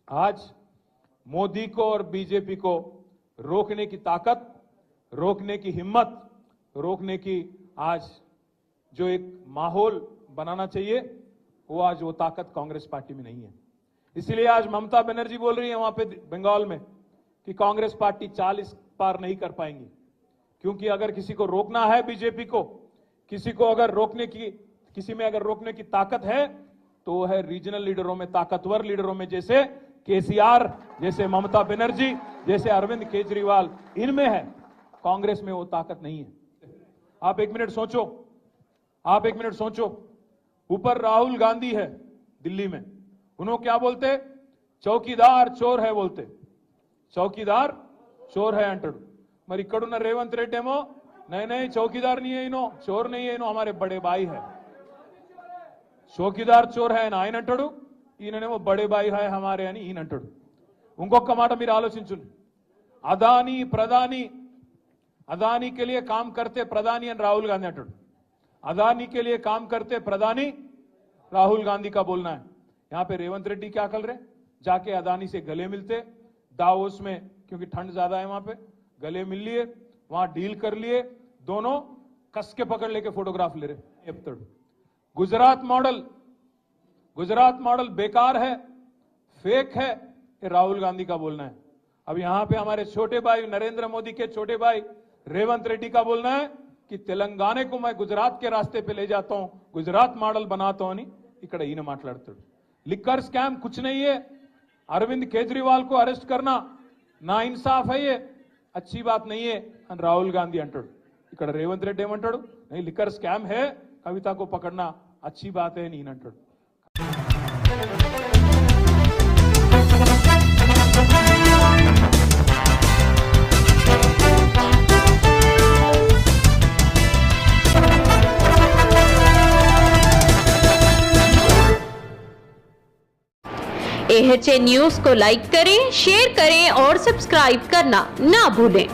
आज मोदी को और बीजेपी को रोकने की ताकत, रोकने की हिम्मत, रोकने की आज जो एक माहौल बनाना चाहिए, वो आज वो ताकत कांग्रेस पार्टी में नहीं है। इसलिए आज ममता बनर्जी बोल रही है वहां पे बंगाल में कि कांग्रेस पार्टी 40 पार नहीं कर पाएंगी, क्योंकि अगर किसी को रोकना है बीजेपी को, किसी को अगर रोकने की, किसी में अगर रोकने की ताकत है तो वो है रीजनल लीडरों में, ताकतवर लीडरों में, जैसे केसीआर, जैसे ममता बनर्जी, जैसे अरविंद केजरीवाल, इनमें है। कांग्रेस में वो ताकत नहीं है। आप एक मिनट सोचो, आप एक मिनट सोचो, ऊपर राहुल गांधी है दिल्ली में, उन्होंने क्या बोलते? चौकीदार चोर है बोलते, चौकीदार चोर है अंटू। మరి ఇక్కడున్న రేవంత్ రెడ్డి ఏమో नहीं चौकीदार नहीं है इनो, चोर नहीं है इनो, हमारे बड़े भाई है, चौकीदार चोर है ना ఆయన అంటాడు, ఈయననేమో బడే బాయి है हमारे అని ఈయన అంటాడు। ఇంకొక మాట మీరు ఆలోచించండి, అదానీ ప్రధాని, अदानी के लिए काम करते प्रधानी అని राहुल गांधी అంటాడు, अदानी के लिए काम करते प्रधानी राहुल गांधी का बोलना है। यहां पे रेवंत रेड्डी क्या कर रहे, जाके अदानी से गले मिलते दावोस में, क्योंकि ठंड ज्यादा है वहां पे, गले मिल लिए, वहां डील कर लिए, दोनों कस के पकड़ लेके फोटोग्राफ ले रहे। गुजरात मॉडल बेकार है, फेक है, ये राहुल गांधी का बोलना है। अब यहां पे हमारे छोटे भाई नरेंद्र मोदी के छोटे भाई रेवंत रेड्डी का बोलना है कि तेलंगाना को मैं गुजरात के रास्ते पे ले जाता हूं, गुजरात मॉडल बनाता हूं। ఇక్కడ ఈయన మాట్లాడుతాడు। लिक्कर स्कैम कुछ नहीं है, अरविंद केजरीवाल को अरेस्ट करना ना इंसाफ है, ये अच्छी बात नहीं है అని రాహుల్ గాంధీ అంటాడు। ఇక్కడ రేవంత్ రెడ్డి ఏమంటాడు, नहीं लिक्कर स्कैम है, कविता को पकड़ना अच्छी बात है అని ఈయన అంటాడు। AHA न्यूज़ को लाइक करें, शेयर करें और सब्सक्राइब करना ना भूलें।